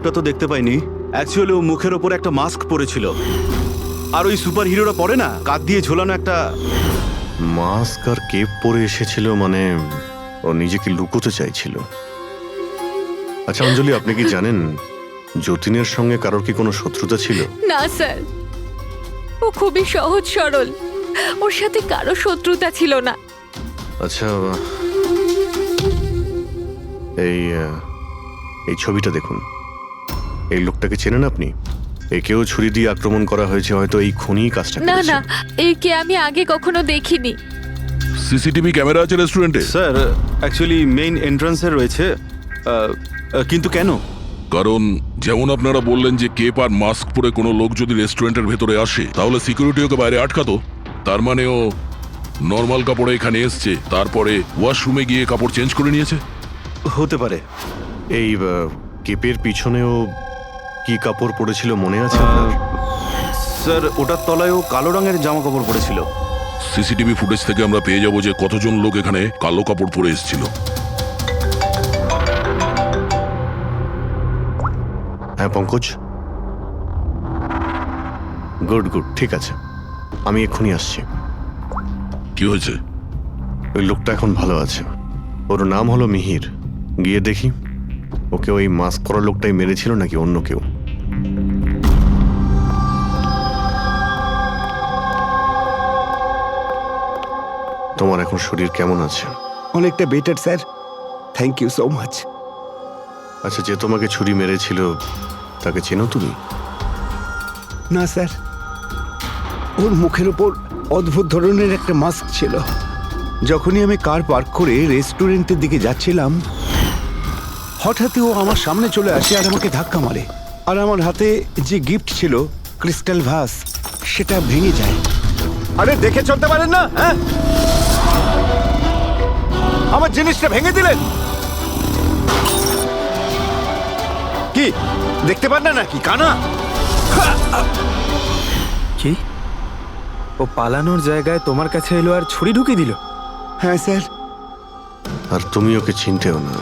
ওটা তো দেখতে পাইনি। অ্যাকচুয়ালি ও মুখের ওপর একটা মাস্ক পরেছিল। আর ওই সুপার হিরোরা পরে না, কাঁধ দিয়ে ঝোলানো একটা। মাস্ক আর কেপ পরে এসেছিল মানে ও নিজেকে লুকোতে চাইছিল। আচ্ছা অঞ্জলি, আপনি কি জানেন যতীনের সঙ্গে কারোর কি কোনো শত্রুতা ছিল? না স্যার, ও খুবই সহজ সরল, ওর সাথে কারো শত্রুতা ছিল না। আচ্ছা, এই ছবিটা দেখুন। এই লোকটাকে চেনেন আপনি? একেও ছুরি দিয়ে আক্রমণ করা হয়েছে, হয়তো এই খুনি কাজটা না করেছে। না, একে আমি আগে কখনো দেখিনি। সিসিটিভি ক্যামেরা আছে রেস্টুরেন্টে? স্যার অ্যাকচুয়ালি মেইন এন্ট্রান্সে রয়েছে। কিন্তু কেন? কারণ যেমন আপনারা বললেন যে কেপ আর মাস্ক পরে কোনো লোক যদি রেস্টুরেন্টের ভেতরে আসে তাহলে সিকিউরিটি ওকে বাইরে আটকাতো। তার মানে ও নর্মাল কাপড়ে এখানে এসছে, তারপরে ওয়াশরুমে গিয়ে কাপড় চেঞ্জ করে নিয়েছে। হতে পারে। এই কেপের পিছনেও কি কাপড় পরেছিল মনে আছে আপনার? স্যার ওটার তলায় ও কালো রঙের জামা কাপড় পরেছিল। সিসিটিভি ফুটেজ থেকে আমরা পেয়ে যাব যে কতজন লোক এখানে কালো কাপড় পরে এসেছিল। হ্যাঁ পঙ্কজ, গুড গুড, ঠিক আছে, আমি এক্ষুনি আসছি। কি হয়েছে? ওই লোকটা এখন ভালো আছে। ওর নাম হলো মিহির। গিয়ে দেখি ওকে ওই মাস্ক পরা লোকটাই মেরেছিল নাকি অন্য কেউ। তোমার এখন শরীর কেমন আছে? অনেকটা better sir, thank you so much. আচ্ছা, যে তোমাকে ছুরি মেরেছিল তাকে চেনো তুমি? না স্যার, ওর মুখের ওপর অদ্ভুত ধরনের একটা মাস্ক ছিল। যখনই আমি কার পার্ক করে রেস্টুরেন্টের দিকে যাচ্ছিলাম, হঠাৎই ও আমার সামনে চলে আসে আর আমাকে ধাক্কা মারে। আর আমার হাতে যে গিফট ছিল, ক্রিস্টাল ভাস, সেটা ভেঙে যায়। আরে দেখে চলতে পারেন না? হ্যাঁ, আমার জিনিসটা ভেঙে দিলেন। কি দেখতে পান না নাকি কানা? কি? ও পালানোর জায়গায় তোমার কাছে এলো আর ছুরি ঢুকিয়ে দিল? হ্যাঁ স্যার। আর তুমি ওকে চিনতেও না।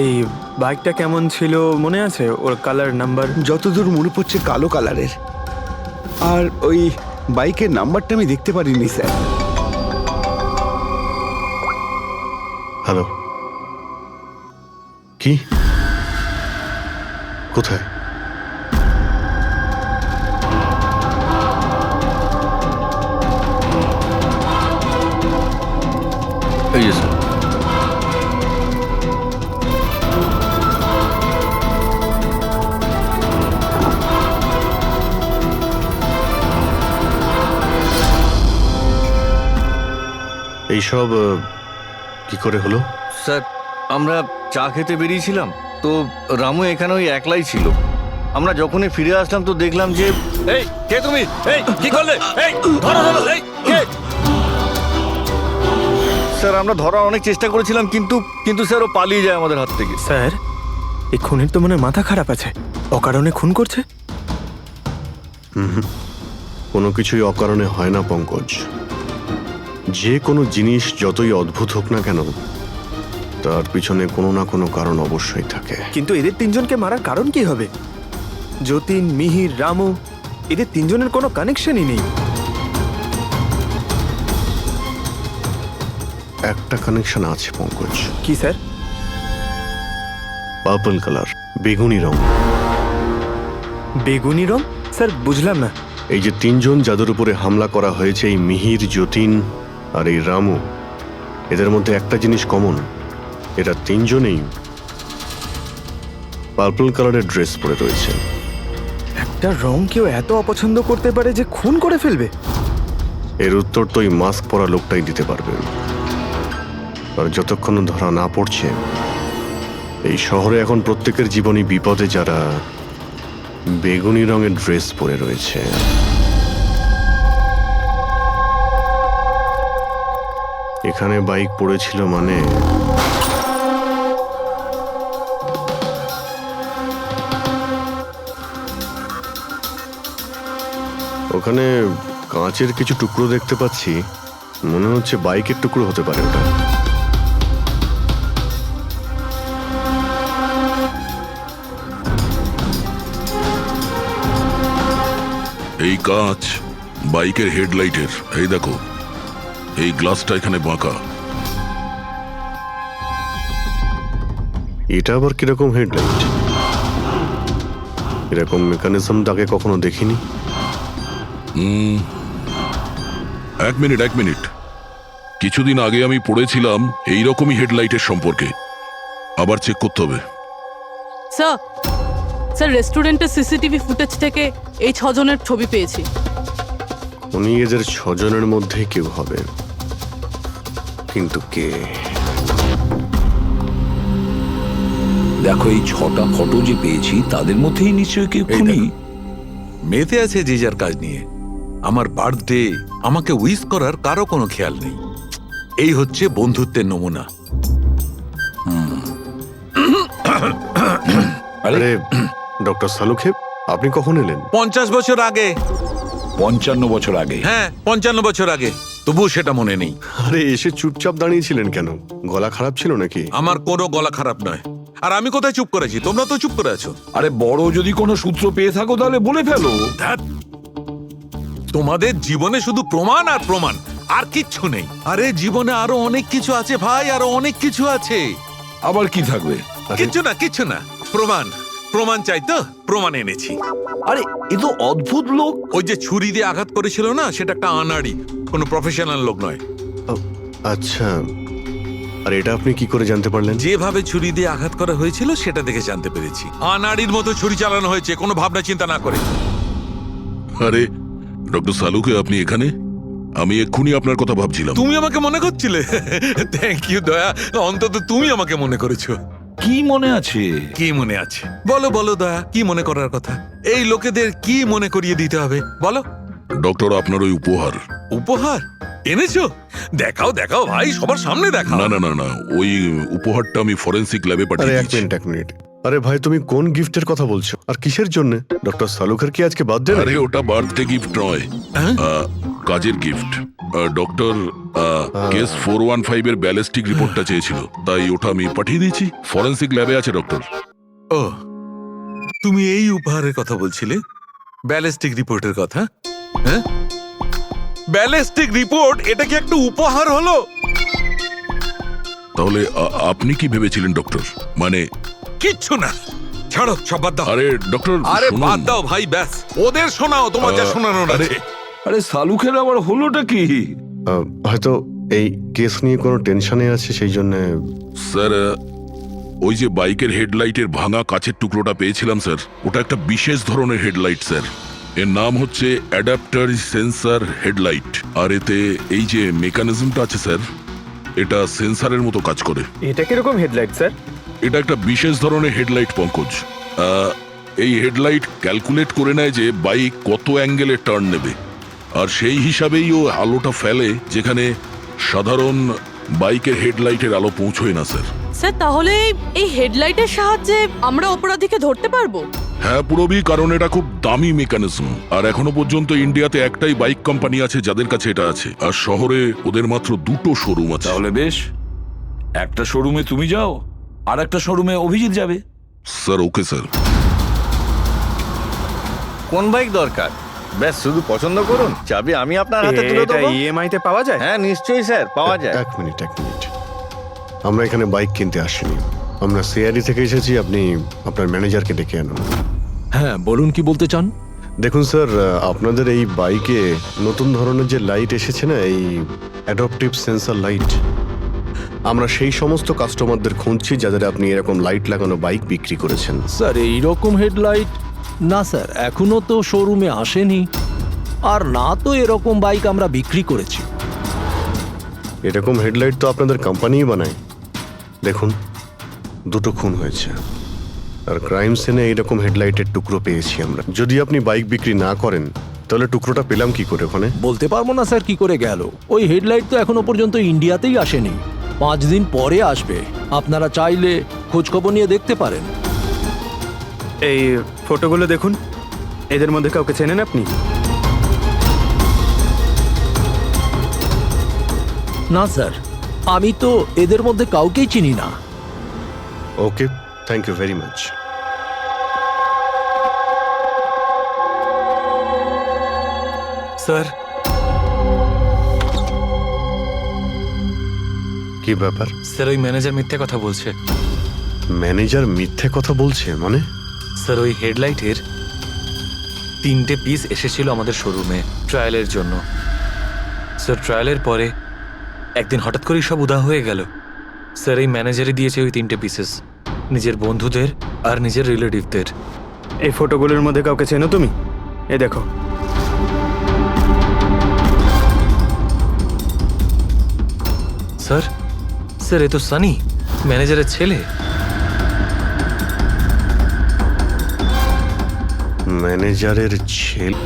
এই বাইকটা কেমন ছিল মনে আছে? ওর কালার, নাম্বার? যতদূর মনে পড়ছে কালো কালারের। আর ওই বাইকের নাম্বারটা আমি দেখতে পারিনি স্যার। হ্যালো, কি? কোথায়? এই যে স্যার। এইসব কি করে হলো? স্যার, আমরা চা খেতে বেরিয়েছিলাম, তো রামু এখানে ওই একলাই ছিল। আমরা যখনই ফিরে আসলাম তো দেখলাম যে এই কে তুমি? এই কি করলে? এই ধরো ধরো, এই কে? স্যার আমরা ধরার অনেক চেষ্টা করেছিলাম, কিন্তু স্যার ও পালিয়ে যায় আমাদের হাত থেকে। স্যার, এই খুনের তো মনে হয় মাথা খারাপ আছে, অকারণে খুন করছে। কোনো কিছুই অকারণে হয় না পঙ্কজ। যে কোনো জিনিস যতই অদ্ভুত হোক না কেন, তার পিছনে কোনো না কোনো কারণ অবশ্যই থাকে। কিন্তু এদের তিনজনকে মারার কারণ কি হবে? যতীন, মিহির, রামু, এদের তিনজনের কোনো কানেকশনই নেই। একটা কানেকশন আছে পঙ্কজ। কি স্যার? পার্পল কালার, বেগুনি রং। বেগুনি রং? স্যার বুঝলাম না। এই যে তিনজন যাদের উপরে হামলা করা হয়েছে, এই মিহির, যতীন আর এই রামু, এদের মধ্যে একটা জিনিস কমন, এরা তিনজনেই পার্পল কালারের ড্রেস পরে রয়েছে। একটা রং কেউ এত অপছন্দ করতে পারে যে খুন করে ফেলবে? এর উত্তর তো এই মাস্ক পরা লোকটাই দিতে পারবে। আর যতক্ষণ ধরা না পড়ছে, এই শহরে এখন প্রত্যেকের জীবনই বিপদে যারা বেগুনি রঙের ড্রেস পরে রয়েছে। এখানে বাইক পড়েছিল মানে ওখানে কাঁচের কিছু টুকরো দেখতে পাচ্ছি, মনে হচ্ছে বাইকের টুকরো হতে পারে ওটা। এই কাঁচ বাইকের হেডলাইটের। এই দেখো, এই গ্লাসটা এখানে বাঁকা। এটা আবার কিরকম হেডলাইট? এরকম মেকানিজম আগে কখনো দেখিনি। এক মিনিট। কিছুদিন আগে আমি পড়েছিলাম এইরকমই হেডলাইটের সম্পর্কে। আবার চেক করতে হবে। স্যার রেস্টুরেন্টের সিসিটিভি ফুটেজ থেকে এই 6 জনের ছবি পেয়েছি। উনি এদের 6 জনের মধ্যে কেউ হবে, কিন্তু কে? দেখো, এই 6টা ফটো যে পেয়েছি তাদের মধ্যেই নিশ্চয়ই কেউ খুনি। মেতে আছে যে যার কাজ নিয়ে। আমার বার্থডে, আমাকে উইশ করার কারো কোনো খেয়াল নেই। এই হচ্ছে বন্ধুত্বের নমুনা। আরে ডক্টর সালুখেব, আপনি কখন এলেন? 50 বছর আগে। 55 বছর আগে। হ্যাঁ, 55 বছর আগে। তবুও সেটা মনে নেই। আরে এসে চুপচাপ দাঁড়িয়েছিলেন কেন? গলা খারাপ ছিল নাকি? আমার কোনো গলা খারাপ নয়। আর আমি কোথায় চুপ করেছি? তোমরা তো চুপ করে আছো। আরে বড় যদি কোনো সূত্র পেয়ে থাকো তাহলে বলে ফেলো। ধ্যাৎ, তোমাদের জীবনে শুধু প্রমাণ আর প্রমাণ, আর কিচ্ছু নেই। আরে জীবনে আরো অনেক কিছু আছে ভাই, আরো অনেক কিছু আছে। আবার কি থাকবে? কিচ্ছু না। প্রমাণ চাই তো, প্রমাণ এনেছি। আরে এ তো অদ্ভুত লোক। ওই যে ছুরি দিয়ে আঘাত করেছিল না, সেটা একটা আনাড়ি, কোনো প্রফেশনাল লোক নয়। আচ্ছা, আর এটা আপনি কি করে জানতে পারলেন? যেভাবে ছুরি দিয়ে আঘাত করা হয়েছিল সেটা দেখে জানতে পেরেছি। আনাড়ির মতো ছুরি চালানো হয়েছে, কোনো ভাবনা চিন্তা না করে। আরে ডক্টর সালুকে, আপনি এখানে? আমি এক্ষুনি আপনার কথা ভাবছিলাম। তুমি আমাকে মনে করছিলে? থ্যাংক ইউ দয়া, অন্তত তুমি আমাকে মনে করেছো। কি মনে আছে? কি মনে আছে? বলো দয়া, কি মনে করার কথা? এই লোকেদের কি মনে করিয়ে দিতে হবে বলো। ডক্টর, আপনার ওই উপহার। উপহার এনেছো? দেখাও ভাই, সবার সামনে দেখাও। না, ওই উপহারটা আমি ফরেন্সিক ল্যাবে আরে পাঠিয়ে এক দিয়েছি। মিনিট। আরে ভাই, তুমি কোন গিফটের কথা বলছো আর কিসের জন্য? ডক্টর সালুখের কি আজকে বার্থডে? আরে ওটা বার্থডে গিফট নয়, কাজের গিফট। ডক্টর কেস 415 এর ব্যালিস্টিক রিপোর্টটা চেয়েছিল, তাই ওটা আমি পাঠিয়ে দিয়েছি। ফরেন্সিক ল্যাবে আছে ডক্টর। ও, তুমি এই উপহারের কথা বলছিলে? ব্যালিস্টিক রিপোর্টের কথা? হ্যাঁ, ব্যালিস্টিক রিপোর্ট, এটা কি একটা উপহার হলো? তাহলে আপনি কি ভেবেছিলেন ডক্টর? মানে কিচ্ছু না, ছাড়ো, সব বাদ দাও। আরে ডক্টর, আরে শুনুন। বাদ দাও ভাই, ব্যাস ওদের শোনাও, তোমার যা শোনানোর আরে, আছে। আরে সালুখের আবার হলোটা কি? হয়তো এই কেস নিয়ে কোনো টেনশনে আছে, সেই জন্য। স্যার, ওই যে বাইকের হেডলাইটের ভাঙা কাচের টুকরোটা পেয়েছিলাম স্যার, ওটা একটা বিশেষ ধরনের হেডলাইট স্যার। এর নাম হচ্ছে অ্যাডাপ্টার সেন্সর হেডলাইট। আর এতে এই যে মেকানিজমটা আছে স্যার, এটা সেন্সরের মতো কাজ করে। এটা কিরকম হেডলাইট স্যার? এটা একটা বিশেষ ধরনের হেডলাইট পঙ্কজ। এই হেডলাইট ক্যালকুলেট করে নেয় যে বাইক কত অ্যাঙ্গেলে টার্ন নেবে, আর সেই হিসাবেই ও আলোটা ফেলে যেখানে সাধারণ বাইকের হেডলাইটের আলো পৌঁছয় না স্যার। স্যার তাহলে এই হেডলাইটের সাহায্যে আমরা অপরাধীকে ধরতে পারবো? হ্যাঁ পুরোবি, কারণ এটা খুব দামি মেকানিজম। আর এখনো পর্যন্ত ইন্ডিয়াতে একটাই বাইক কোম্পানি আছে যাদের কাছে এটা আছে, আর শহরে ওদের মাত্র 2টো শোরুম আছে। তাহলে বেশ, একটা শোরুমে তুমি যাও আর একটা শোরুমে অভিজিৎ যাবে। Sir okay sir. কোন বাইক দরকার? ব্যাস শুধু পছন্দ করুন, চাবি আমি আপনার হাতে তুলে এটা দেবো। ইএমআই তে পাওয়া যায়? হ্যাঁ নিশ্চয়ই স্যার, পাওয়া যায়। এক মিনিট। আমরা এখানে বাইক কিনতে আসিনি, আমরা সিআরই থেকে এসেছি। আপনি আপনার ম্যানেজারকে ডেকে আনুন। হ্যাঁ বলুন, কি বলতে চান? দেখুন স্যার, আপনাদের এই বাইকে নতুন ধরনের যে লাইট এসেছে না, এই অ্যাডাপটিভ সেন্সর লাইট, আমরা সেই সমস্ত কাস্টমারদের খুঁজছি যাদের আপনি এরকম লাইট লাগানো বাইক বিক্রি করেছেন। স্যার এইরকম হেডলাইট না স্যার, এখনো তো শোরুমে আসেনি, আর না তো এরকম বাইক আমরা বিক্রি করেছি। এরকম হেডলাইট তো আপনাদের কোম্পানিই বানায়। দেখুন, 2টো খুন হয়েছে, আর ক্রাইম সিনে এইরকম হেডলাইটের টুকরো পেয়েছি আমরা। যদি আপনি বাইক বিক্রি না করেন তাহলে টুকরোটা পেলাম কি করে ওখানে? বলতে পারবো না স্যার কি করে গেল। ওই হেডলাইট তো এখনো পর্যন্ত ইন্ডিয়াতেই আসেনি, 5 দিন পরে আসবে। আপনারা চাইলে খোঁজখবর নিয়ে দেখতে পারেন। এই ফটোগুলো দেখুন, এদের মধ্যে কাউকে চেনেন আপনি? না স্যার, আমি তো এদের মধ্যে কাউকেই চিনি না। Okay, thank you very much. Sir কি ব্যাপার? স্যার ওই ম্যানেজার মিথ্যে কথা বলছে। ম্যানেজার মিথ্যে কথা বলছে মানে? স্যার ওই হেডলাইটের 3টে পিস এসেছিল আমাদের শোরুমে ট্রায়ালের জন্য। স্যার ট্রায়ালের পরে একদিন হঠাৎ করেই সব উদা হয়ে গেল। স্যার এই ম্যানেজারই দিয়েছে ওই 3টে পিসেস নিজের বন্ধুদের আর নিজের রিলেটিভদের। এই ফটোগুলোর মধ্যে কাউকে চেনো তুমি? এ দেখো। স্যার স্যার এ তো সানি, ম্যানেজারের ছেলে। ম্যানেজারের ছেলে?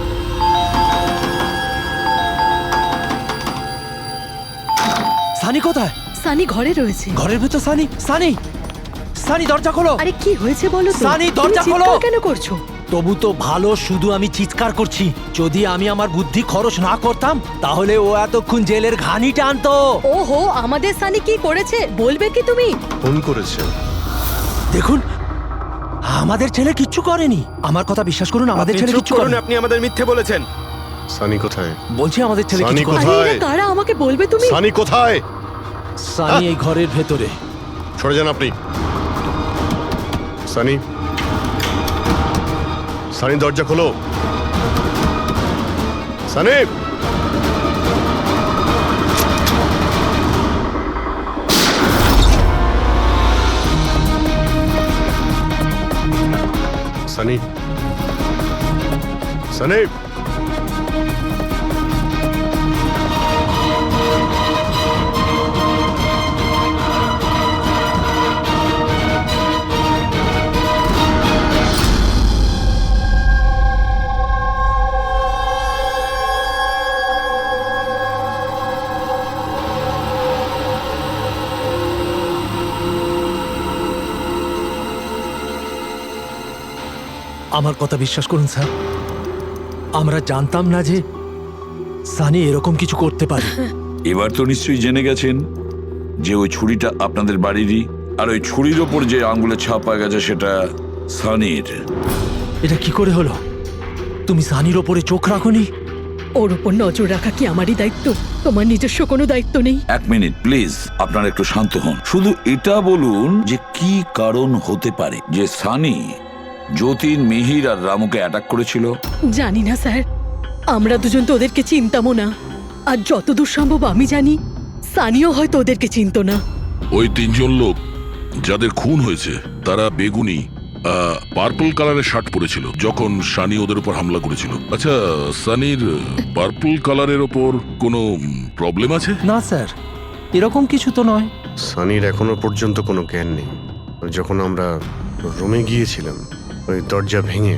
সানি কোথায়? সানি ঘরে রয়েছে। ঘরের ভেতর সানি? সানি, সানি দরজা খোলো। আরে কি হয়েছে বলো তো? সানি, তুমি দরজা চিৎকার খোলো। কেন করছো? তবু তো ভালো, শুধু আমি চিৎকার করছি। যদি আমি আমার বুদ্ধি খরচ না করতাম তাহলে ও এতক্ষণ জেলের ঘানি টানতো। ওহো, আমাদের সানি কি করেছে বলবে কি তুমি? ফোন করেছে। দেখুন, আমাদের ছেলে কিচ্ছু করেনি। আমার কথা বিশ্বাস করুন, আমাদের ছেলে কিচ্ছু করেনি। আপনি আমাদের মিথ্যে বলেছেন। সানি কোথায়? বলছি আমাদের ছেলে সানি কিছু করেনি। কোথায়? আরে এরা কারা আমাকে বলবে তুমি? সানি কোথায়? সানি এই ঘরের ভেতরে। সরে যান আপনি। সানি, সানি দরজা খোলো। সানি, সানি, সানি। আমার কথা বিশ্বাস করুন স্যার, আমরা জানতাম না যে সানি এরকম কিছু করতে পারে। এবার তো নিশ্চয়ই জেনে গেছেন যে ওই ছুরিটা আপনাদের বাড়িরই, আর ওই ছুরির ওপর যে আঙ্গুলের ছাপ পাওয়া গেছে সেটা সানির। এটা কি করে হলো? তুমি সানির ওপরে চোখ রাখোনি? ওর উপর নজর রাখা কি আমারই দায়িত্ব? তোমার নিজস্ব কোনো দায়িত্ব নেই? 1 মিনিট প্লিজ, আপনারা একটু শান্ত হন। শুধু এটা বলুন যে কি কারণ হতে পারে যে সানি যতীন, মিহির আর রামুকে অ্যাটাক করেছিল। জানি না স্যার, আমরা দুজন তো ওদেরকে চিনতামও না। আর যতদূর সম্ভব আমি জানি সানিও হয়তো ওদেরকে চিনতো না। ওই 3জন লোক যাদের খুন হয়েছে তারা বেগুনি পার্পল কালারের শার্ট পরেছিল যখন সানি ওদের উপর হামলা করেছিল। আচ্ছা, সানির পার্পল কালারের ওপর কোনো প্রবলেম আছে? না স্যার, এরকম কিছু তো নয়। সানির এখনো পর্যন্ত কোনো জ্ঞান নেই। যখন আমরা রুমে গিয়েছিলাম ওই দরজা ভেঙে,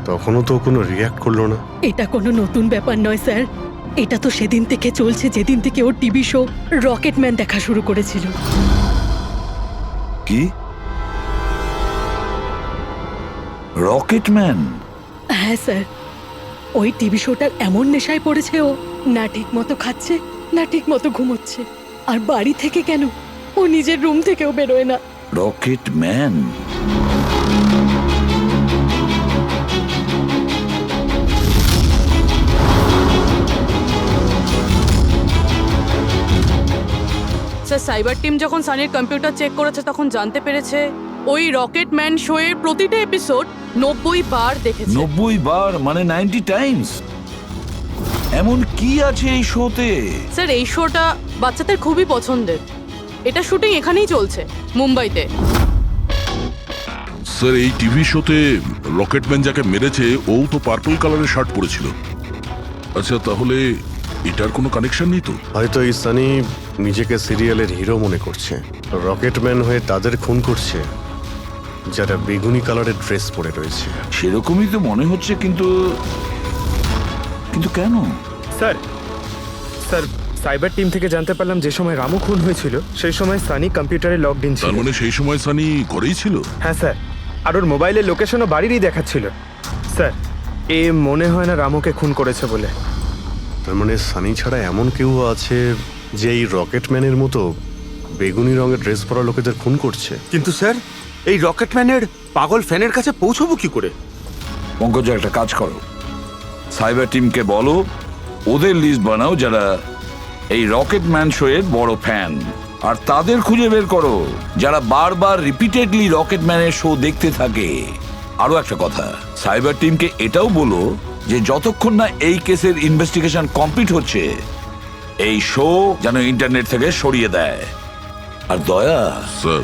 তখনও তো কোনো রিয়াক্ট করলো না। এটা কোনো নতুন ব্যাপার নয় স্যার, এটা তো সেদিন থেকে চলছে যেদিন থেকে ওর টিভি শো রকেটম্যান দেখা শুরু করেছিল। কি? রকেটম্যান? হ্যাঁ স্যার, ওই টিভি শোটার এমন নেশায় পড়েছে ও, না ঠিক মতো খাচ্ছে না ঠিক মতো ঘুমোচ্ছে। আর বাড়ি থেকে কেন, ও নিজের রুম থেকেও বেরোয় না। রকেটম্যান? স্যার, সাইবার টিম যখন সানির কম্পিউটার চেক করেছে তখন জানতে পেরেছে ওই রকেটম্যান শো এর প্রতিটা এপিসোড 90 বার দেখেছে। 90 বার মানে 90 টাইমস? এমন কি আছে এই শোতে? স্যার, এই শোটা বাচ্চাদের খুবই পছন্দের। এটা শুটিং এখানেই চলছে, মুম্বাইতে। স্যার, এই টিভি শোতে রকেটম্যান যাকে মেরেছে ও তো পার্পল কালারের শার্ট পরেছিল। আচ্ছা, তাহলে এটার কোনো কানেকশন নেই তো? হয়তো এই সানি নিজেকে সিরিয়ালের হিরো মনে করছে, রকেটম্যান হয়ে তাদের খুন করছে যারা বেগুনি কালারের ড্রেস পরে রয়েছে। সেরকমই তো মনে হচ্ছে, কিন্তু কিন্তু কেন? স্যার স্যার সাইবার টিম থেকে জানতে পারলাম যে সময় রামু খুন হয়েছিল সেই সময় সানি কম্পিউটারে লগড ইন ছিল। তার মানে সেই সময় সানি ঘরেই ছিল? হ্যাঁ স্যার, আর ওর মোবাইলের লোকেশনও বাড়িরই দেখাচ্ছিল। স্যার, এ মনে হয় না রামুকে খুন করেছে বলে। তার মানে সানি ছাড়া এমন কেউ আছে যে এই রকেটম্যানের মতো বেগুনি রঙের ড্রেস পরা লোকেদের খুন করছে। কিন্তু স্যার, এই রকেটম্যানের পাগল ফ্যানের কাছে পৌঁছবো কি করে? পঙ্কজ, একটা কাজ করো, সাইবার টিমকে বলো ওদের লিস্ট বানাও যারা এই রকেট ম্যান শো এর বড় ফ্যান, আর তাদের খুঁজে বের করো যারা বারবার রিপিটেডলি রকেট ম্যানের শো দেখতে থাকে। আরো একটা কথা, সাইবার টিমকে এটাও বলো যে যতক্ষণ না এই কেসের ইনভেস্টিগেশন কমপ্লিট হচ্ছে এই শো যেন ইন্টারনেট থেকে সরিয়ে দেয়। আর দয়া, স্যার,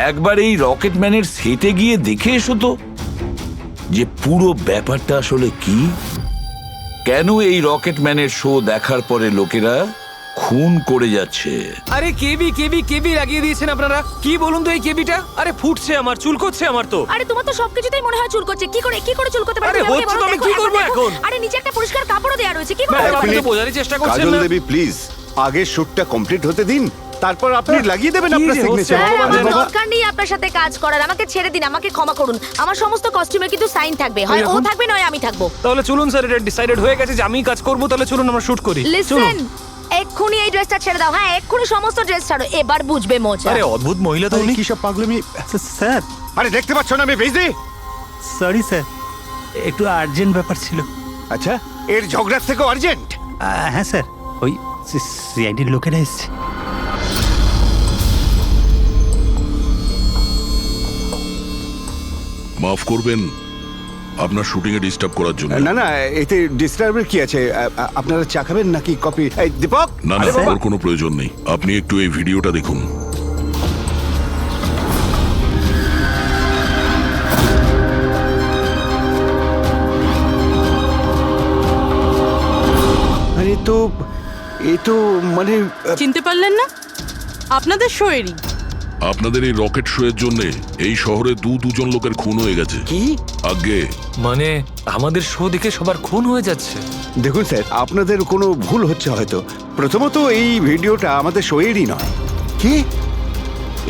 একবার এই রকেট ম্যানের সেটে গিয়ে দেখে এসো তো যে পুরো ব্যাপারটা আসলে কি, কেন এই রকেট ম্যানের শো দেখার পরে লোকেরা খুন করে যাচ্ছে। আরে কেবি কেবি কেবি লাগিয়ে দিয়েছেন আপনারা। কি বলুন তো এই কেবিটা? আরে ফুটছে আমার, চুলকোচ্ছে আমার তো। আরে তোমার তো সবকিছুতেই মনে হয় চুল করছে। কি করে চুল করতে পারে? আরে তুমি আমাকে হচ্ছে তো, বলো, আমি দেখো, কি করবো দেখো। এখন? আরে নিচে একটা পরিষ্কার কাপড়ও দেয়া রয়েছে। কি করে? ম্যাডাম, আপনি তো minute. বোঝারই চেষ্টা করছেন কাজল না। দেবী প্লিজ আগে শুটটা কমপ্লিট হতে দিন, তারপর আপনি লাগিয়ে দেবেন কি আপনার যে হচ্ছে? সিগনেচার। স্যার, আমার বাবা। দরকার নেই আপনার সাথে কাজ করার। আমাকে ছেড়ে দিন, আমাকে ক্ষমা করুন। আমার সমস্ত কস্টিউমে কিন্তু সাইন থাকবে, হয় ও থাকবে নয় আমি থাকবো। তাহলে চলুন স্যার, এটা ডিসাইডেড হয়ে গেছে যে আমি কাজ করব। তাহলে চলুন আমরা শুট করি। চলুন। লিসেন, এক্ষুনি এই ড্রেসটা ছেড়ে দাও। হ্যাঁ, এক্ষুনি সমস্ত ড্রেস ছাড়ো। এবার বুঝবে মজা। আরে অদ্ভুত মহিলা তো উনি। কি সব পাগলামি? স্যার, আরে দেখতে পাচ্ছ না আমি বিজি? সরি স্যার, একটু আর্জেন্ট ব্যাপার ছিল। আচ্ছা, এর ঝগড়ার থেকেও আর্জেন্ট? হ্যাঁ স্যার, ওই সিআইডির লোকেরা এসছে। মাফ করবেন আপনার শুটিং এ ডিস্টার্ব করার জন্য। না না, এতে ডিস্টার্বের কি আছে? আপনারা চা খাবেন নাকি কফি? এই দীপক, না না, ওর কোনো প্রয়োজন নেই। আপনি একটু এই ভিডিওটা দেখুন। আরে এ তো মানে চিনতে পারলেন না? আপনাদের শোয়েরই। আপনাদের এই রকেট শো এর জন্য এই শহরে দুজন লোকের খুন হয়ে গেছে। কি? আগে মানে আমাদের শো দেখে সবার খুন হয়ে যাচ্ছে। দেখুন স্যার, আপনাদের কোনো ভুল হচ্ছে হয়তো। প্রথমত এই ভিডিওটা আমাদের শোয়েরই নয়। কি?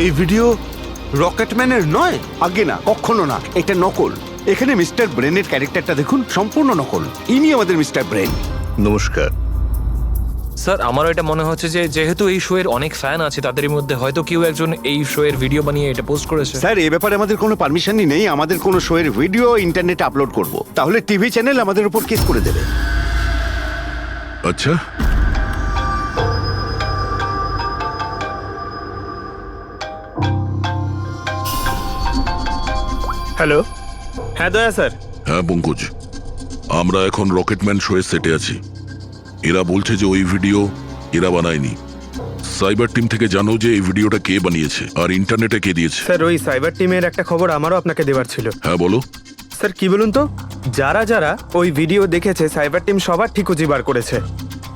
এই ভিডিও রকেটম্যানের নয়? আগে না, কখনো না, এটা নকল। এখানে মিস্টার ব্রেনের ক্যারেক্টারটা দেখুন, সম্পূর্ণ নকল। ইনি আমাদের মিস্টার ব্রেন। নমস্কার। স্যার, আমারও এটা মনে হচ্ছে যে যেহেতু এই শো এর অনেক ফ্যান আছে, তাদের মধ্যে হয়তো কেউ একজন এই শো এর ভিডিও বানিয়ে এটা পোস্ট করেছে। স্যার, এ ব্যাপারে আমাদের কোনো পারমিশনই নেই। আমাদের কোনো শোয়ের ভিডিও ইন্টারনেটে আপলোড করব, তাহলে টিভি চ্যানেল আমাদের উপর কেস করে দেবে। আচ্ছা, হ্যালো, হ্যাঁ দয়া স্যার। হ্যাঁ পঙ্কজ, আমরা এখন রকেটম্যান শো এর সেটে আছি। এরা বলছে যে ওই ভিডিও এরা বানায়নি। সাইবার টিম থেকে জানো যে এই ভিডিওটা কে বানিয়েছে আর ইন্টারনেটে কে দিয়েছে? স্যার, ওই সাইবার টিমের একটা খবর আমারও আপনাকে দেওয়ার ছিল। হ্যাঁ বলো। স্যার, কি বলুন তো, যারা যারা ওই ভিডিও দেখেছে সাইবার টিম সবার ঠিকুজি বার করেছে।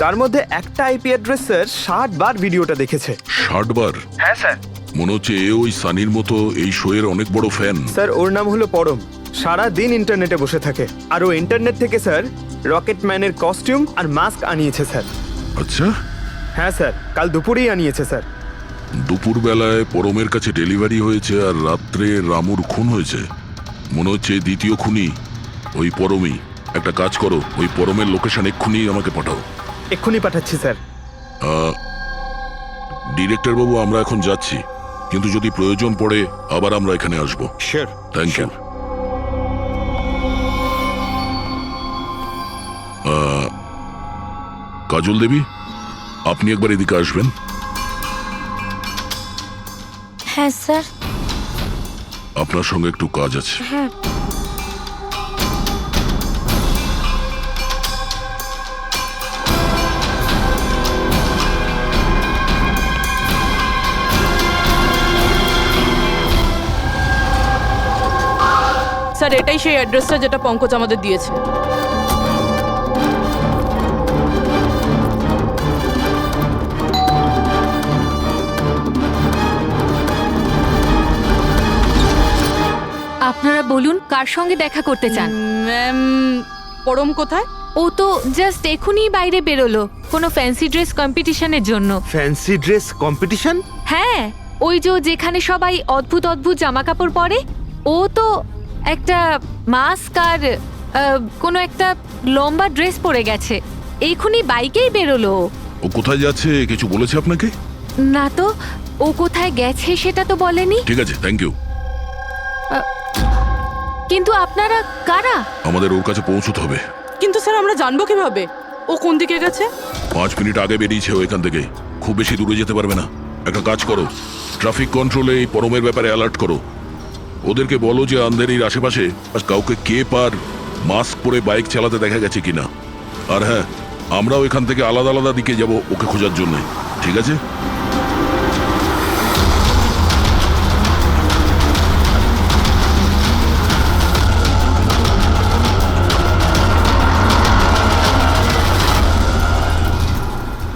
তার মধ্যে একটা আইপি অ্যাড্রেস স্যার 60 বার ভিডিওটা দেখেছে। 60 বার? হ্যাঁ স্যার। মনে হচ্ছে এ ওই সানির মতো এই শো এর অনেক বড় ফ্যান। স্যার, ওর নাম হলো পরম। সারা দিন ইন্টারনেটে বসে থাকে, আর ও ইন্টারনেট থেকে স্যার রকেট ম্যানের কস্টিউম আর মাস্ক আনিয়েছে স্যার। আচ্ছা, হ্যাঁ স্যার, কাল দুপুরেই আনিয়েছে স্যার। দুপুর বেলায় পরমের কাছে ডেলিভারি হয়েছে আর রাত্রে রামুর খুন হয়েছে। মনে হচ্ছে দ্বিতীয় খুনি ওই পরমই। একটা কাজ করো, ওই পরমের লোকেশন এক্ষুনি আমাকে পাঠাও। এক্ষুনি পাঠাচ্ছি স্যার। ডিরেক্টর বাবু, আমরা এখন যাচ্ছি, কিন্তু যদি প্রয়োজন পড়ে আবার আমরা এখানে আসবো। Sure. Thank you. Kajal Devi, আপনি একবার এদিকে আসবেন। হ্যাঁ স্যার। আপনার সঙ্গে একটু কাজ আছে। হ্যাঁ। স্যার, এটাই সেই অ্যাড্রেসটা যেটা পঙ্কজ আমাদের দিয়েছে। আপনারা বলুন কার সঙ্গে দেখা করতে চান? ম্যাম, পরম কোথায়? ও তো জাস্ট এখনই বাইরে বেরোলো কোনো ফ্যান্সি ড্রেস কম্পিটিশনের জন্য। Fancy dress competition? হ্যাঁ, ওই যেখানে সবাই অদ্ভুত অদ্ভুত জামা কাপড় পরে, ও তো একটা মাস্ক আর কোনো একটা লম্বা ড্রেস পরে গেছে। এখনই বাইকেই বেরোলো। ও কোথায় যাচ্ছে কিছু বলেছে আপনাকে? না তো, ও কোথায় গেছে সেটা তো বলেনি। ঠিক আছে, থ্যাংক ইউ। কিন্তু আপনারা কারা? আমাদের ওর কাছে পৌঁছতে হবে। কিন্তু স্যার, আমরা জানবো কিভাবে? ও কোন দিকে গেছে? 5 মিনিট আগে বেরিয়েছে ও এখান থেকে। খুব বেশি দূরে যেতে পারবে না। একটা কাজ করো, ট্রাফিক কন্ট্রোলে এই পরমের ব্যাপারে অ্যালার্ট করো। ওদেরকে বলো যে আন্ধেরির আশেপাশে কাউকে কেপ আর মাস্ক পরে বাইক চালাতে দেখা গেছে কিনা। আর হ্যাঁ, আমরাও এখান থেকে আলাদা আলাদা দিকে যাব ওকে খোঁজার জন্য, ঠিক আছে?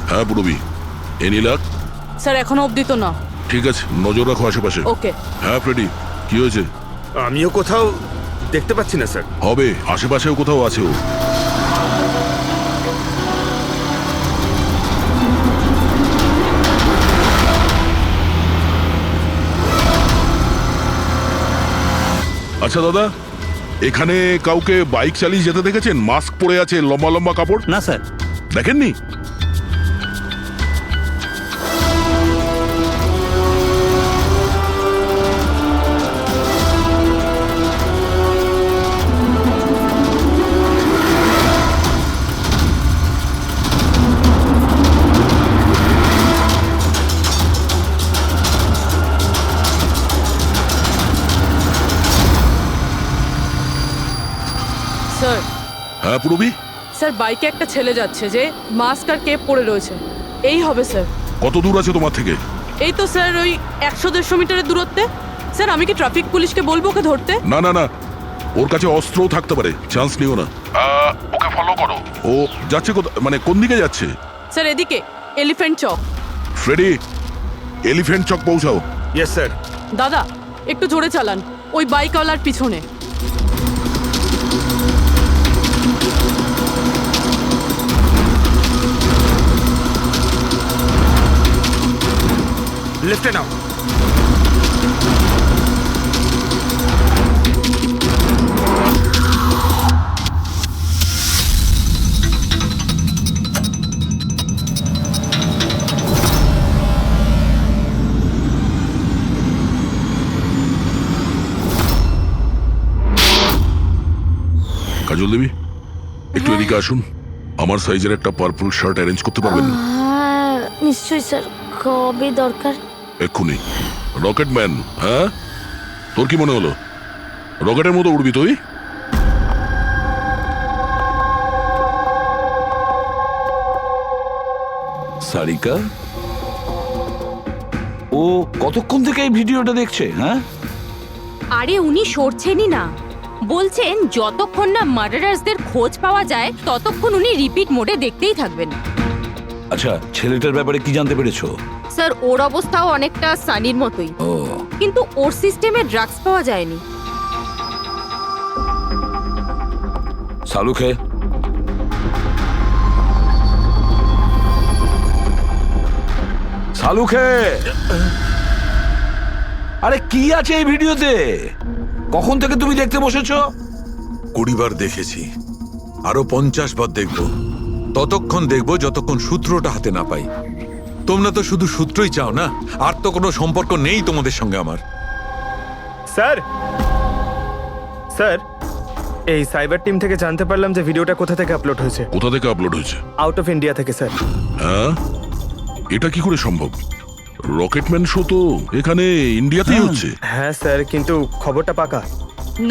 হ্যাঁ পুরবি, এনিলাক। স্যার এখনো অবধি তো না। ঠিক আছে, নজর রাখো আশেপাশে। ওকে। হ্যাঁ ফ্রেডি, কি হয়েছে? আমিও কোথাও দেখতে পাচ্ছি না স্যার। হবে, আশেপাশেও কোথাও আছে ও। আচ্ছা দাদা, এখানে কাউকে বাইক চালিয়ে যেতে দেখেছেন? মাস্ক পরে আছে, লম্বা লম্বা কাপড়? না স্যার। দেখেননি? স্যার, হ্যাঁ পুরবি, স্যার বাইকে একটা ছেলে যাচ্ছে যে মাস্ক আর কেপ পরে রয়েছে। এই হবে স্যার। কত দূর আছে তোমার থেকে? এই তো স্যার ওই 100-150 মিটারের দূরত্বে। স্যার আমি কি ট্রাফিক পুলিশকে বলবো ওকে ধরতে? না না না, ওর কাছে অস্ত্রও থাকতে পারে, চান্স নিও না। ওকে ফলো করো। ও যাচ্ছে মানে কোন দিকে যাচ্ছে? স্যার এদিকে, Elephant Chowk. Freddie, Elephant Chowk পৌঁছাও। Yes sir. দাদা একটু জোরে চালান, ওই বাইকওয়ালার পিছনে। লেফটে নাও। কাজল দেবী, একটু এদিকে আসুন। আমার সাইজের একটা পার্পল শার্ট অ্যারেঞ্জ করতে পারবেন? হ্যাঁ নিশ্চয়ই স্যার, কবে দরকার? এক্ষুনি। রকেটম্যান, হ্যাঁ? তোর কি মনে হলো রকেটের মতো উড়বি তুই? সারিকা, ও কতক্ষণ থেকে এই ভিডিওটা দেখছে? হ্যাঁ, আরে উনি সরছেনই না, বলছেন যতক্ষণ না মার্ডারার্সদের খোঁজ পাওয়া যায় ততক্ষণ উনি রিপিট মোডে দেখতেই থাকবেন। আচ্ছা, ছেলেটার ব্যাপারে কি জানতে পেরেছো? স্যার ওর অবস্থাও অনেকটা সানির মতোই, ও, কিন্তু ওর সিস্টেমে ড্রাগস পাওয়া যায়নি। সালুখে, সালুখে, আরে কি আছে এই ভিডিওতে? কখন থেকে তুমি দেখতে বসেছো? 20 বার দেখেছি, আরো 50 বার দেখবো। ততক্ষণ দেখবো যতক্ষণ সূত্রটা হাতে না পাই। তোমরা তো শুধু সূত্রই চাও না, আর তো কোনো সম্পর্ক নেই তোমাদের সঙ্গে আমার। স্যার, স্যার এই সাইবার টিম থেকে জানতে পারলাম যে ভিডিওটা কোথা থেকে আপলোড হয়েছে। কোথা থেকে আপলোড হয়েছে? আউট অফ ইন্ডিয়া থেকে স্যার। হ্যাঁ, এটা কি করে সম্ভব? রকেটম্যান শো তো এখানে ইন্ডিয়াতেই হচ্ছে। হ্যাঁ স্যার, কিন্তু খবরটা পাকা।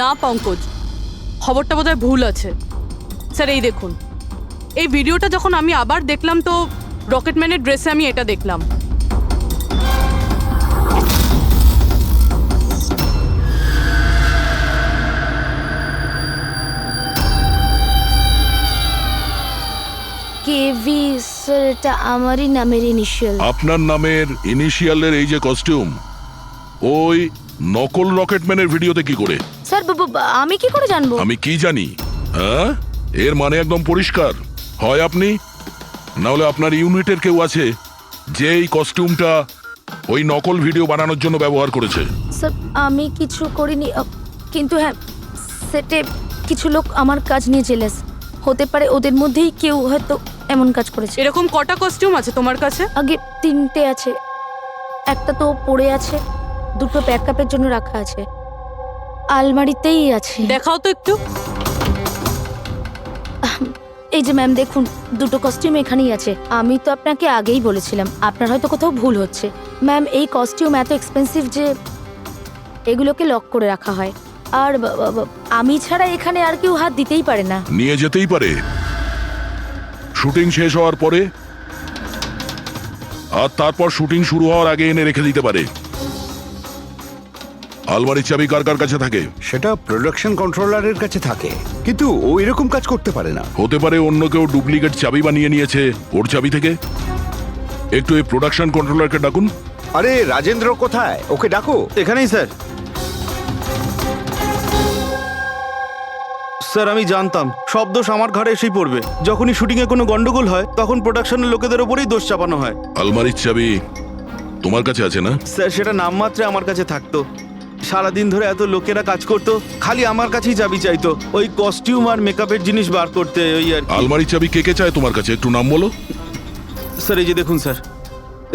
না পঙ্কজ, খবরটা বোধহয় ভুল আছে। স্যার এই দেখুন, এই ভিডিওটা যখন আমি আবার দেখলাম তো রকেটম্যানের ড্রেসে আমি এটা দেখলাম। কেভি স্যার, এটা আমারই নামের ইনিশিয়াল। আপনার নামের ইনিশিয়ালের এই যে কস্টিউম, ওই নকল রকেটম্যানের ভিডিওতে কি করে? স্যার আমি কি করে জানবো? আমি কি জানি? হ্যাঁ, এর মানে একদম পরিষ্কার, হয় আপনি না হলে আপনার ইউনিটের কেউ আছে যে এই কস্টিউমটা ওই নকল ভিডিও বানানোর জন্য ব্যবহার করেছে। স্যার আমি কিছু করিনি, কিন্তু হ্যাঁ সেটে কিছু লোক আমার কাজ নিয়ে জেলেস। হতে পারে ওদের মধ্যেই কেউ হয়তো এমন কাজ করেছে। এরকম কটা কস্টিউম আছে তোমার কাছে? আগে 3টে আছে, একটা তো পড়ে আছে, 2টো ব্যাকআপের জন্য রাখা আছে, আলমারিতেই আছে। দেখাও তো একটু। এই যে ম্যাম দেখুন, দুটো কস্টিউম এখানেই আছে। আমি তো আপনাকে আগেই বলেছিলাম, আপনার হয়তো কোথাও ভুল হচ্ছে। ম্যাম এই কস্টিউম এত এক্সপেন্সিভ যে এগুলোকে লক করে রাখা হয়। আর আমি ছাড়া এখানে আর কেউ হাত দিতেই পারে না। নিয়ে যেতেই পারে শুটিং শেষ হওয়ার পরে, আর তারপর শুটিং শুরু হওয়ার আগে এনে রেখে দিতে পারে। আলমারির চাবি কার কার কাছে থাকে? সেটা প্রোডাকশন কন্ট্রোলারের কাছে থাকে, কিন্তু ও এরকম কাজ করতে পারে না। হতে পারে অন্য কেউ ডুপ্লিকেট চাবি বানিয়ে নিয়েছে ওর চাবি থেকে। একটু এই প্রোডাকশন কন্ট্রোলারকে ডাকুন। আরে রাজেন্দ্র কোথায়? ওকে ডাকো। এখানেই স্যার। স্যার আমি জানতাম সব দোষ আমার ঘাড়ে এসেই পড়বে। যখনই শুটিংয়ে কোনো গন্ডগোল হয় তখন প্রোডাকশনের লোকেদের ওপরেই দোষ চাপানো হয়। আলমারির চাবি তোমার কাছে আছে না? স্যার সেটা নামমাত্রে আমার কাছে থাকতো। সারাদিন ধরে এত লোকেরা কাজ করতো, খালি আমার কাছেই চাবি চাইতো ওই কস্টিউম আর মেকআপের জিনিস বার করতে, ওই আর কি। আলমারির চাবি কে কে চায় তোমার কাছে? একটু নাম বলো। স্যার এই যে দেখুন স্যার,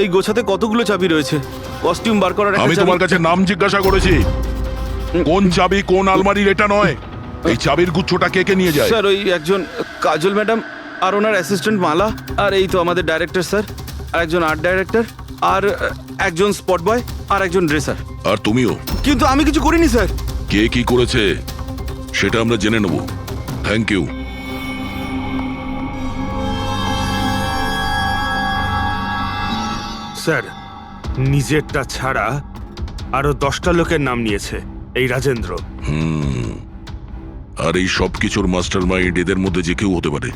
এই গোছাতে কতগুলো চাবি রয়েছে। কস্টিউম বার করার একটা আমি চাবি- তোমার কাছে নাম জিজ্ঞাসা করেছি, কোন চাবি কোন আলমারির এটা নয়। এই চাবির গুচ্ছটা কে কে নিয়ে যায়? স্যার ওই একজন কাজল ম্যাডাম আর ওনার অ্যাসিস্ট্যান্ট মালা, আর এই তো আমাদের ডাইরেক্টর স্যার, আর একজন আর্ট ডাইরেক্টর, আর একজন স্পট বয়, আর একজন ড্রেসার। আর তুমিও? কিন্তু আমি কিছু করিনি স্যার। কে কি করেছে সেটা আমরা জেনে নেব। Thank you. স্যার নিজেরটা ছাড়া আরো 10টা লোকের নাম নিয়েছে এই রাজেন্দ্র। আর এই সব কিছুর মাস্টার মাইন্ড এদের মধ্যে যে কেউ হতে পারে,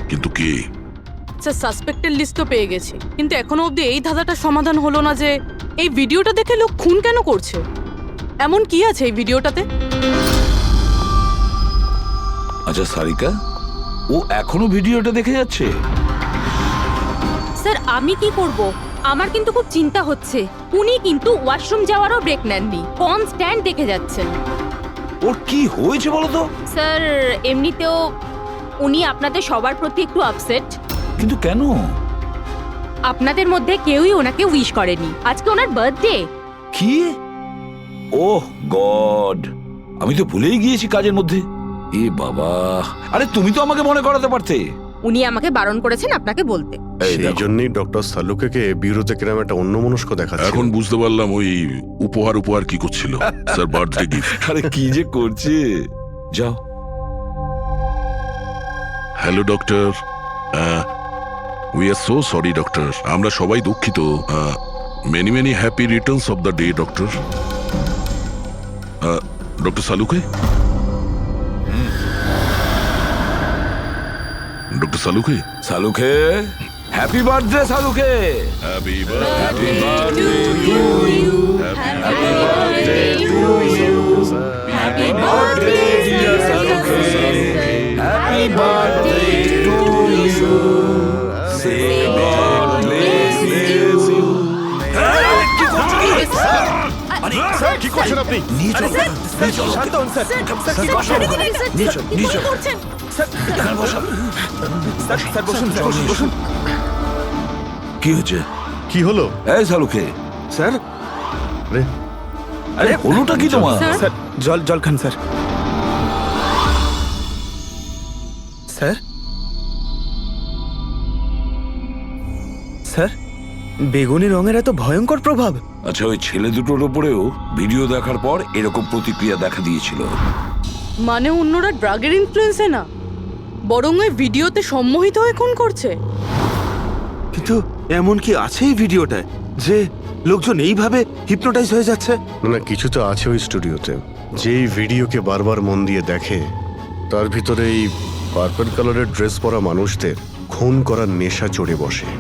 কিন্তু কে? স্যার সাসপেক্টের লিস্ট তো পেয়ে গেছি, কিন্তু এখনো অবধি এই ধাঁধাটা সমাধান হলো না যে এই ভিডিওটা দেখে লোক খুন কেন করছে। এমন কি আছে এই ভিডিওটাতে? আচ্ছা সারিকা, ও এখনো ভিডিওটা দেখে যাচ্ছে? স্যার আমি কি করব? আমার কিন্তু খুব চিন্তা হচ্ছে। উনি কিন্তু ওয়াশরুম যাওয়ারও ব্রেক নেননি, কনস্ট্যান্ট দেখে যাচ্ছেন। ওর কি হয়েছে বলো তো? স্যার এমনিতেও উনি আপনাদের সবার প্রতি একটু আপসেট। কিন্তু কেন? আপনাদের মধ্যে কেউই ওনাকে উইশ করেনি। আজকে ওনার বার্থডে। কি? ওহ গড, আমি তো ভুলেই গিয়েছি কাজের মধ্যে। এ বাবা, আরে তুমি তো আমাকে মনে করাতে পারতে। উনি আমাকে বারণ করেছেন আপনাকে বলতে। সেই জন্যই ডক্টর সালুকে বিউরোতে কিরম একটা অন্যমনস্ক দেখাচ্ছে। এখন বুঝতে পারলাম ওই উপহার কি করছিল। Sir birthday gift. আরে কি যে করছে। যাও। Hello doctor, we are so sorry doctor, আমরা সবাই দুঃখিত। Many many happy returns of the day doctor. Doctor Saluke, doctor Saluke, Saluke happy birthday Saluke. Happy birthday to you, happy birthday to you, happy birthday dear Saluke, happy birthday to you, say God bless you. Sir কি করছেন আপনি? নিয়ে চলো, নিয়ে চলো। শান্ত হন sir. Sir কি করছেন? নিয়ে চলো, নিয়ে চলো। এখানে বসো। স্যার বসুন, বসুন। কি হচ্ছে? কি হলো? এই সালুকে, স্যার আরে আরে হলোটা কি তোমার? স্যার জল খান স্যার। স্যার স্যার বেগুনি রঙের এত ভয়ঙ্কর প্রভাব। আচ্ছা, ওই ছেলে দুটোর উপরেও ভিডিও দেখার পর এরকম প্রতিক্রিয়া দেখা দিয়েছিল। মানে অন্যরা ড্রাগের ইনফ্লুয়েন্সে না, বরং ওই ভিডিওতে সম্মোহিত হয়ে খুন করছে। কিন্তু এমন কি আছে এই ভিডিওটায় যে লোকজন এইভাবে হিপনোটাইজ হয়ে যাচ্ছে? না কিছু তো আছে ওই স্টুডিওতে। যেই ভিডিওকে বারবার মন দিয়ে দেখে তার ভিতরে এই পার্পল কালারের ড্রেস পরা মানুষদের খুন করার নেশা চড়ে বসে।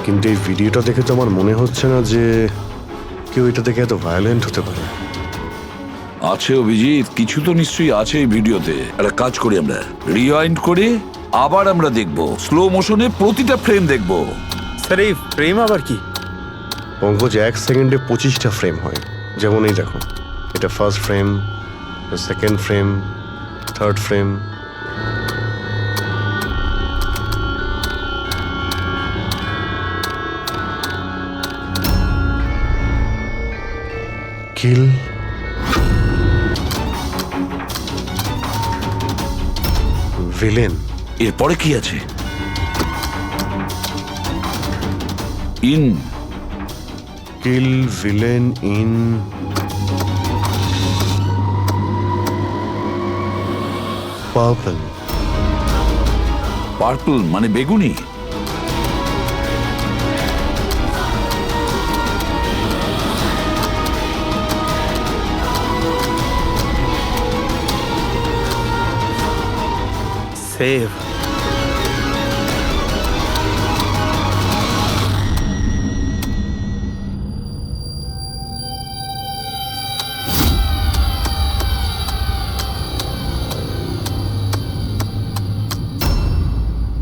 কিন্তু এই ভিডিওটা দেখে তো আমার মনে হচ্ছে না যে কেউ এটা দেখে এত ভায়োলেন্ট হতে পারে। আছে অভিজিৎ, কিছু তো নিশ্চয়ই আছে এই ভিডিওতে। একটা কাজ করি, আমরা রিওয়াইন্ড করে আবার আমরা দেখব, স্লো মোশনে প্রতিটা ফ্রেম দেখব। স্যার এই ফ্রেম আবার কি? পঙ্কজ, 1 সেকেন্ডে 25টা ফ্রেম হয়। যেমন এই দেখো, এটা first frame, second frame, third frame. Kill, villain. এরপরে কি আছে? In, kill villain in purple. Purple মানে বেগুনি? Save.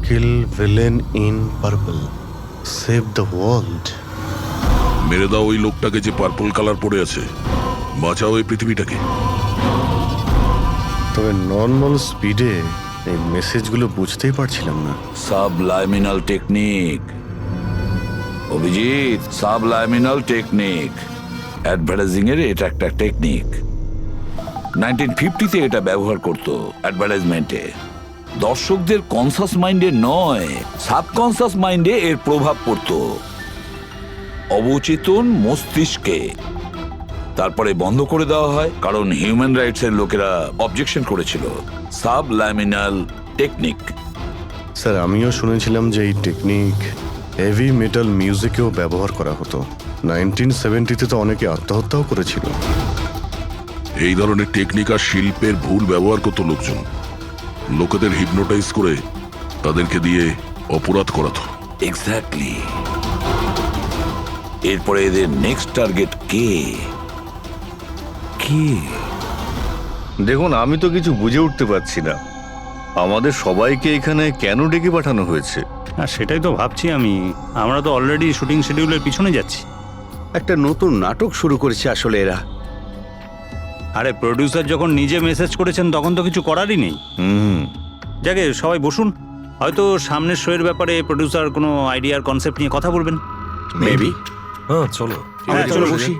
Kill villain in purple, save the world. মেরে দাও ওই লোকটাকে যে পার্পল কালার পরে আছে, বাঁচাও এই পৃথিবীটাকে। তবে নর্মাল স্পিডে এই মেসেজগুলো বুঝতেই পারছিলাম না। সাবলাইমিনাল টেকনিক অভিজিৎ, সাবলাইমিনাল টেকনিক। অ্যাডভার্টাইজিং এর এটা একটা টেকনিক। 1950-তে এটা ব্যবহার করতো অ্যাডভার্টাইজমেন্টে। দর্শকদের কনসাস মাইন্ডে নয়, সাবকনসাস মাইন্ডে এর প্রভাব পড়তো, অবচেতন মস্তিষ্কে। তারপরে বন্ধ করে দেওয়া হয়, কারণ হিউম্যান রাইটস এর লোকেরা অবজেকশন করেছিল। সাবলাইমিনাল টেকনিক। স্যার, আমিও শুনেছিলাম যে এই টেকনিক হেভি মেটাল মিউজিকেও ব্যবহার করা হতো। 1970-তে তো অনেকে আত্মহত্যাও করেছিল। এই ধরনের টেকনিক আর শিল্পের ভুল ব্যবহার করতো লোকজন। লোকেদের হিপনোটাইজ করে তাদেরকে দিয়ে অপরাধ করাতো। এক্স্যাক্টলি। এরপরে এদের নেক্সট টার্গেট কে? কে? দেখুন, আমি তো কিছু বুঝে উঠতে পারছি না। আমাদের সবাইকে এখানে কেন ডেকে পাঠানো হয়েছে? হ্যাঁ, সেটাই তো ভাবছি আমি। আমরা তো অলরেডি শুটিং শিডিউলের পিছনে যাচ্ছি। একটা নতুন নাটক শুরু করেছে আসলে এরা। আরে প্রডিউসার যখন নিজে মেসেজ করেছেন তখন তো কিছু করারই নেই। যাকে সবাই বসুন, হয়তো সামনের শোয়ের ব্যাপারে প্রডিউসার কোনো আইডিয়ার কনসেপ্ট নিয়ে কথা বলবেন। মেবি। হ্যাঁ, চলো। হ্যাঁ, চলো বসি।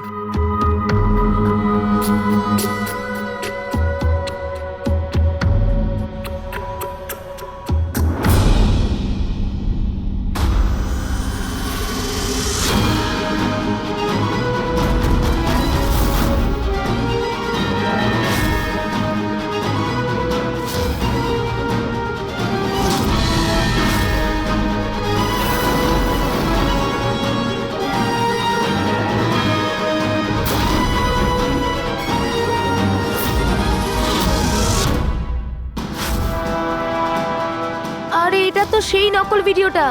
আরে এটা তো সেই নকল ভিডিওটা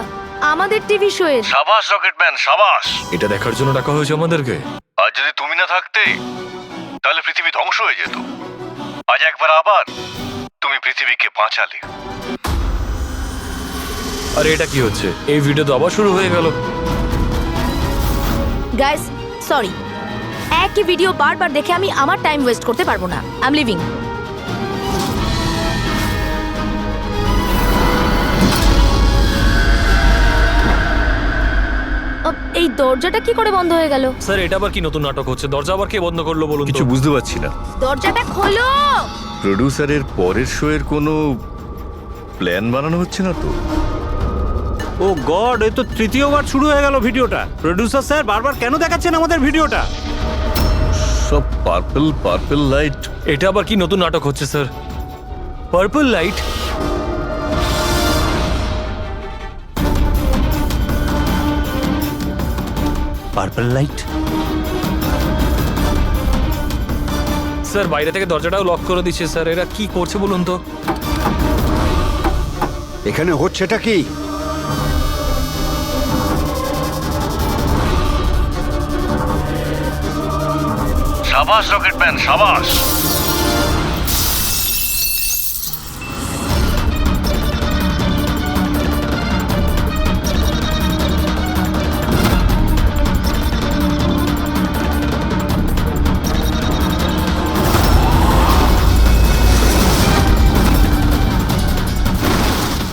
আমাদের টিভি শোয়ের। সাবাস রকেটম্যান, সাবাস। এটা দেখার জন্য ডাকা হয়েছে আমাদেরকে। আর যদি তুমি না থাকতে তাহলে পৃথিবী ধ্বংস হয়ে যেত। আজ একবার আবার তুমি পৃথিবীকে বাঁচালে। আরে এটা কি হচ্ছে? এই ভিডিও তো আবার শুরু হয়ে গেল। গাইস, সরি, একই ভিডিও বারবার দেখে আমি আমার টাইম ওয়েস্ট করতে পারবো না। I am living. এই দরজাটা কি করে বন্ধ হয়ে গেল? স্যার, এটা আবার কি নতুন নাটক হচ্ছে? দরজা আবার কে বন্ধ করলো বলুন তো? কিছু বুঝতে পারছি না। দরজাটা খোলো। প্রডিউসারের পরের শো এর কোনো প্ল্যান বানানো হচ্ছে না তো? ও গড, এই তো তৃতীয়বার শুরু হয়ে গেল ভিডিওটা। প্রডিউসার স্যার বারবার কেন দেখাচ্ছেন আমাদের ভিডিওটা? সব পার্পল পার্পল লাইট। এটা আবার কি নতুন নাটক হচ্ছে sir? Purple light? Purple light? Sir, বাইরে থেকে দরজাটাও লক করে দিচ্ছে স্যার। এরা কি করছে বলুন তো? এখানে হচ্ছেটা কি? সাবাস রকেটম্যান, সাবাস।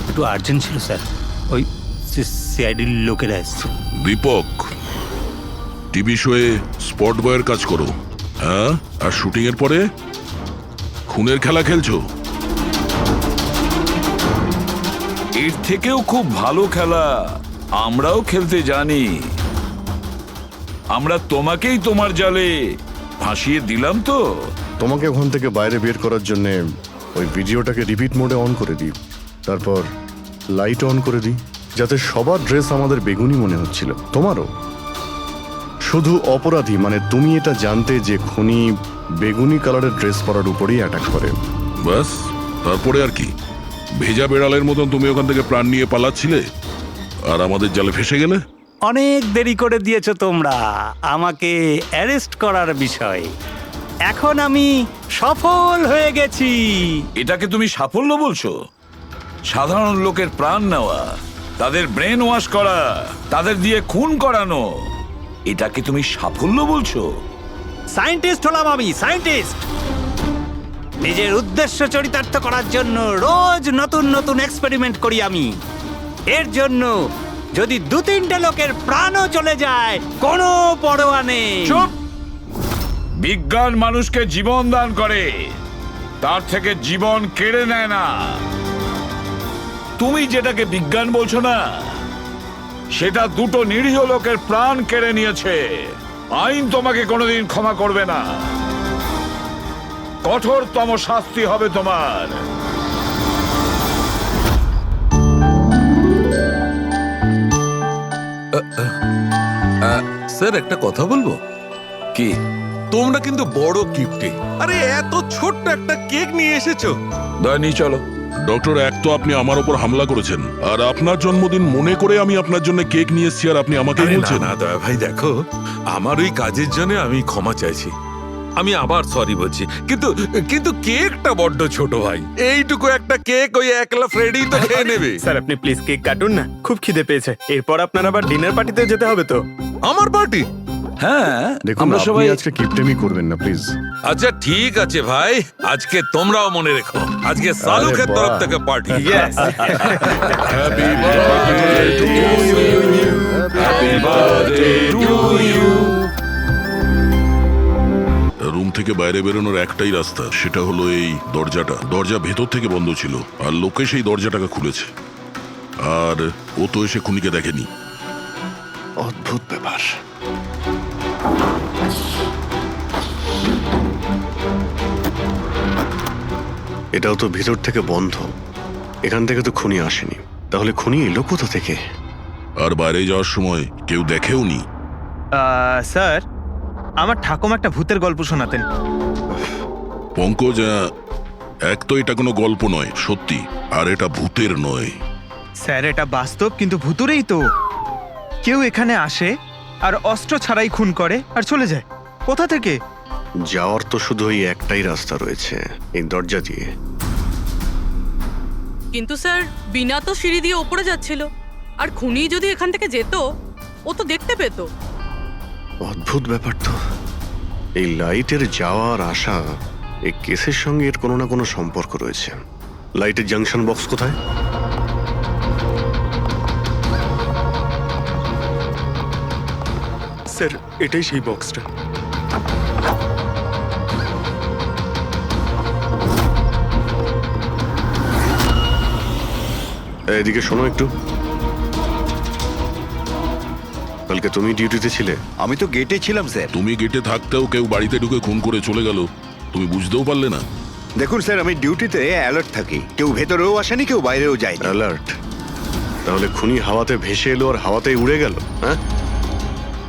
একটু আর্জেন্ট ছিল স্যার, ওই সিআইডির লোকেরা এসছে। দীপক, টিভি শোয়ে স্পট বয়ের কাজ করো, হ্যাঁ? আর শুটিং এর পরে খুনের খেলা খেলছো। এর থেকেও খুব ভালো খেলা আমরাও খেলতে জানি। আমরা তোমাকেই তোমার জালে ফাঁসিয়ে দিলাম তো। তোমাকে ওখান থেকে বাইরে বের করার জন্য ওই ভিডিওটাকে রিপিট মোডে অন করে দিই, তারপর লাইট অন করে দিই, যাতে সবার ড্রেস আমাদের বেগুনি মনে হচ্ছিল, তোমারও। শুধু অপরাধী মানে তুমি এটা জানতে যে খুনি বেগুনি কালারের ড্রেস পরার উপরেই অ্যাটাক করে। ব্যাস, তারপরে আর কি? ভেজা বেড়ালের মতন তুমি ওখান থেকে প্রাণ নিয়ে পালাচ্ছিলে আর আমাদের জালে ফেসে গেলে। অনেক দেরি করে দিয়েছো তোমরা আমাকে অ্যারেস্ট করার বিষয়। এখন আমি সফল হয়ে গেছি। এটাকে তুমি সাফল্য বলছো? সাধারণ লোকের প্রাণ নেওয়া, তাদের ব্রেন ওয়াশ করা, তাদের দিয়ে খুন করানো, এটাকে তুমি সাফল্য বলছো? সায়েন্টিস্ট হলাম আমি, সায়েন্টিস্ট। নিজের উদ্দেশ্য চরিতার্থ করার জন্য রোজ নতুন নতুন এক্সপেরিমেন্ট করি আমি। এর জন্য যদি 2-3টে লোকের প্রাণও চলে যায় কোনো পরোয়া নেই। চুপ! বিজ্ঞান মানুষকে জীবন দান করে, তার থেকে জীবন কেড়ে নেয় না। তুমি যেটাকে বিজ্ঞান বলছো না, সেটা 2টো নিরীহ লোকের প্রাণ কেড়ে নিয়েছে। আইন তোমাকে কোনোদিন ক্ষমা করবে না। কঠোরতম শাস্তি হবে তোমার। স্যার একটা কথা বলবো কি? তোমরা কিন্তু বড় গিফটে, আরে এত ছোট্ট একটা কেক নিয়ে এসেছো। দয়নি চলো। ডক্টর, এক তো আপনি আমার উপর হামলা করেছেন, আর আপনার জন্মদিন মনে করে আমি আপনার জন্য কেক নিয়ে এসেছি, আর আপনি আমাকে আরে বলছেন। না দয়া ভাই, দেখো আমার ওই কাজের জন্য আমি ক্ষমা চাইছি, আমি আবার সরি বলছি, কিন্তু কিন্তু কেকটা বড্ড ছোট ভাই। এইটুকু একটা কেক ওই একলা ফ্রেডি তো খেয়ে নেবে। স্যার আপনি প্লিজ কেক কাটুন না, খুব খিদে পেয়েছে। এরপর আপনার আবার ডিনার পার্টিতে যেতে হবে তো। আমার পার্টি? হ্যাঁ, দেখুন আমরা আপনি সবাই আজকে কিপটেমি করবেন না প্লিজ। আচ্ছা ঠিক আছে ভাই, আজকে তোমরাও মনে রেখো, আজকে সালুকের বাহ। তরফ থেকে party. Happy birthday to you, happy birthday to you. Room থেকে বাইরে বেরোনোর একটাই রাস্তা, সেটা হলো এই দরজাটা। দরজা ভেতর থেকে বন্ধ ছিল, আর লোকে সেই দরজাটাকে খুলেছে, আর ও তো এসে খুনিকে দেখেনি। অদ্ভুত ব্যাপার। এটাও তো ভিতর থেকে বন্ধ, এখান থেকে তো খুনি আসেনি, তাহলে খুনি এলো কোথা থেকে? আর বাইরে যাওয়ার সময় কেউ দেখেও নি। স্যার আমার ঠাকুমা একটা ভূতের গল্প শোনাতেন। পঙ্কজ, এক তো এটা কোনো গল্প নয়, সত্যি, আর এটা ভূতের নয়। স্যার এটা বাস্তব, কিন্তু ভুতুরেই তো। কেউ এখানে আসে আর অস্ত্র ছাড়াই খুন করে আর চলে যায়। কোথা থেকে? যাওয়ার তো শুধু ওই একটাই রাস্তা রয়েছে, এই দরজা দিয়ে। কিন্তু স্যার বিনা তো সিঁড়ি দিয়ে ওপরে যাচ্ছিল, আর খুনি যদি এখান থেকে যেত ও তো দেখতে পেত। অদ্ভুত ব্যাপার তো। এই লাইটের যাওয়ার আসা, এই কেসের সঙ্গে এর কোনো না কোনো সম্পর্ক রয়েছে। লাইটের জাংশন বক্স কোথায়? স্যার এটাই সেই বক্সটা। এদিকে শোনো একটু। কালকে তুমি ডিউটিতে ছিলে? আমি তো গেটে ছিলাম স্যার। তুমি গেটে থাকতেও কেউ বাড়িতে ঢুকে খুন করে চলে গেল, তুমি বুঝতেও পারলে না? দেখুন স্যার, আমি ডিউটিতে অ্যালার্ট থাকি, কেউ ভেতরেও আসেনি, কেউ বাইরেও যায়নি। অ্যালার্ট? তাহলে খুনি হাওয়াতে ভেসে এলো আর হাওয়াতেই উড়ে গেল? হ্যাঁ,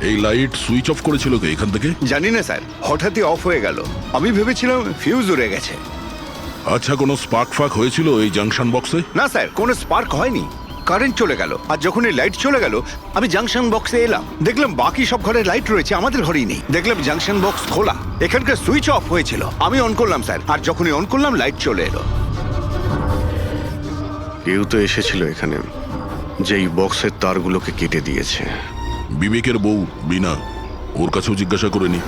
এই লাইট সুইচ অফ করেছিল কে এখান থেকে? জানি না স্যার, হঠাৎই অফ হয়ে গেল। আমি ভেবেছিলাম ফিউজ উড়ে গেছে। আচ্ছা, কোনো স্পার্ক ফাক হয়েছিল এই জাংশন বক্সে? না স্যার, কোনো স্পার্ক হয়নি। কারেন্ট চলে গেল, আর যখন এই লাইট চলে গেল আমি জাংশন বক্সে এলাম, দেখলাম বাকি সব ঘরে লাইট রয়েছে, আমাদের ঘরেই নেই। দেখলাম জাংশন বক্স খোলা, এখানকার সুইচ অফ হয়েছিল। আমি অন করলাম স্যার, আর যখনই অন করলাম লাইট চলে এলো। কেউ তো এসেছিল এখানে, যেই বক্সের তারগুলোকে কেটে দিয়েছে। বিবেকের বউ বিনা, ওর কাছেও জিজ্ঞাসা করে নি।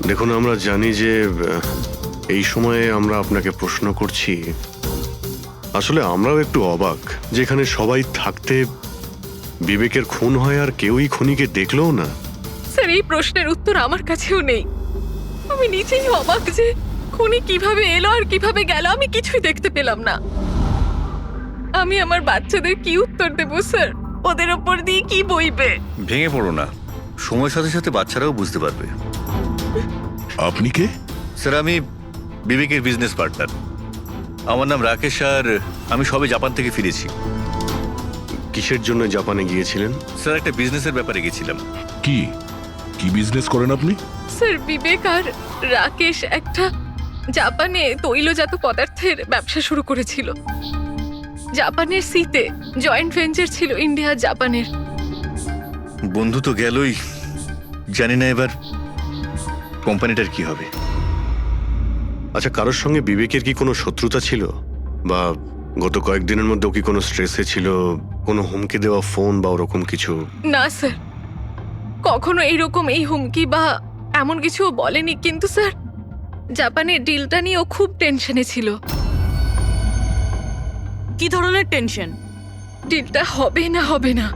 দেখুন, আমরা জানি যে এই সময়ে আমরা আপনাকে প্রশ্ন করছি। আসলে আমরাও একটু অবাক, যেখানে সবাই থাকতে বিবেকের খুন হয় আর কেউই খুনিকে দেখলোও না। স্যার, এই প্রশ্নের উত্তর আমার কাছেও নেই। আমি নিজেই অবাক যে খুনি কিভাবে এলো আর কিভাবে গেল, আমি কিছুই দেখতে পেলাম না। আমি আমার বাচ্চাদের কি উত্তর দেব স্যার? ওদের ওপর দিয়ে কি বইবে? ভেঙে পড়ো না, সময়ের সাথে সাথে বাচ্চারাও বুঝতে পারবে। আপনি কে? স্যার, আমি বিবেকের বিজনেস পার্টনার। আমার নাম রাকেশ, আর আমি সবে জাপান থেকে ফিরেছি। কিসের জন্য জাপানে গিয়েছিলেন? স্যার, একটা বিজনেসের ব্যাপারে গেছিলাম। কি কি বিজনেস করেন আপনি? স্যার, বিবেক আর রাকেশ একটা জাপানে তৈলজাত পদার্থের ব্যবসা শুরু করেছিল। জাপানের সিতে জয়েন্ট ভেঞ্চার ছিল ইন্ডিয়া জাপানের। বন্ধু তো গেলই, জানি না এবার কোম্পানিটার কি হবে। আচ্ছা, কারোর সঙ্গে বিবেকের কি কোনো শত্রুতা ছিল, বা গত কয়েকদিনের মধ্যে কি কোনো স্ট্রেসে ছিল, কোনো হুমকি দেওয়া ফোন বা ওরকম কিছু? না স্যার, কখনো এইরকম এই হুমকি বা এমন কিছু বলেনি। কিন্তু স্যার, জাপানের ডিলটা নিয়ে ও খুব টেনশনে ছিল। কি ধরনের টেনশন? ডিলটা হবে না হবে না।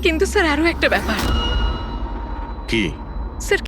কিন্তু স্যার, আরো একটা ব্যাপার। কি? স্যার,